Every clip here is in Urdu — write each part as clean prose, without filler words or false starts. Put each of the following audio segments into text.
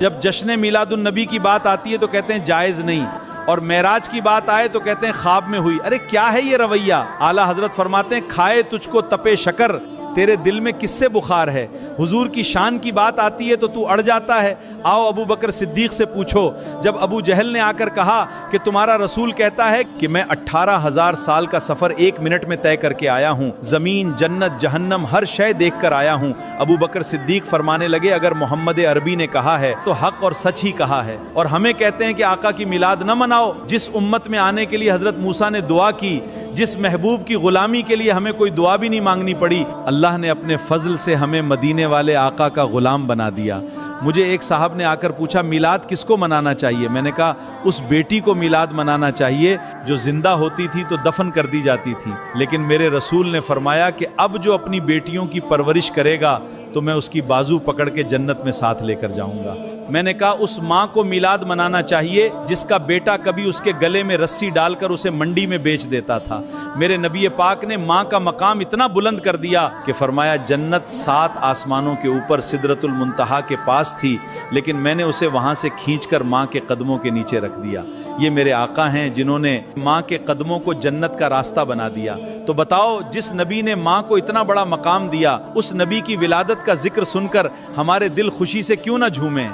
جب جشن میلاد النبی کی بات آتی ہے تو کہتے ہیں جائز نہیں، اور معراج کی بات آئے تو کہتے ہیں خواب میں ہوئی۔ ارے کیا ہے یہ رویہ؟ اعلیٰ حضرت فرماتے ہیں کھائے تجھ کو تپے شکر، تیرے دل میں کس سے بخار ہے؟ حضور کی شان کی بات آتی ہے تو اڑ جاتا ہے۔ آؤ ابو بکر صدیق سے پوچھو، جب ابو جہل نے آ کر کہا کہ تمہارا رسول کہتا ہے کہ میں 18,000 سال کا سفر 1 منٹ میں طے کر کے آیا ہوں، زمین جنت جہنم ہر شے دیکھ کر آیا ہوں، ابو بکر صدیق فرمانے لگے اگر محمد عربی نے کہا ہے تو حق اور سچ ہی کہا ہے، اور ہمیں کہتے ہیں کہ آقا کی میلاد نہ مناؤ۔ جس امت میں آنے کے لیے حضرت موسیٰ نے دعا کی، جس محبوب کی غلامی کے لیے ہمیں کوئی دعا بھی نہیں مانگنی پڑی، اللہ نے اپنے فضل سے ہمیں مدینے والے آقا کا غلام بنا دیا۔ مجھے ایک صاحب نے آ کر پوچھا میلاد کس کو منانا چاہیے؟ میں نے کہا اس بیٹی کو میلاد منانا چاہیے جو زندہ ہوتی تھی تو دفن کر دی جاتی تھی، لیکن میرے رسول نے فرمایا کہ اب جو اپنی بیٹیوں کی پرورش کرے گا تو میں اس کی بازو پکڑ کے جنت میں ساتھ لے کر جاؤں گا۔ میں نے کہا اس ماں کو میلاد منانا چاہیے جس کا بیٹا کبھی اس کے گلے میں رسی ڈال کر اسے منڈی میں بیچ دیتا تھا۔ میرے نبی پاک نے ماں کا مقام اتنا بلند کر دیا کہ فرمایا جنت 7 آسمانوں کے اوپر سدرۃ المنتہا کے پاس تھی، لیکن میں نے اسے وہاں سے کھینچ کر ماں کے قدموں کے نیچے رکھ دیا۔ یہ میرے آقا ہیں جنہوں نے ماں کے قدموں کو جنت کا راستہ بنا دیا۔ تو بتاؤ جس نبی نے ماں کو اتنا بڑا مقام دیا، اس نبی کی ولادت کا ذکر سن کر ہمارے دل خوشی سے کیوں نہ جھومیں؟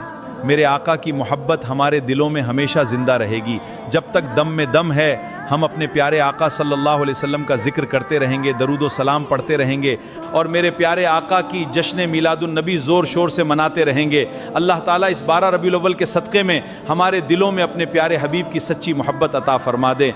میرے آقا کی محبت ہمارے دلوں میں ہمیشہ زندہ رہے گی۔ جب تک دم میں دم ہے ہم اپنے پیارے آقا صلی اللہ علیہ وسلم کا ذکر کرتے رہیں گے، درود و سلام پڑھتے رہیں گے، اور میرے پیارے آقا کی جشن میلاد النبی زور شور سے مناتے رہیں گے۔ اللہ تعالیٰ اس 12 ربیع الاول کے صدقے میں ہمارے دلوں میں اپنے پیارے حبیب کی سچی محبت عطا فرما دے۔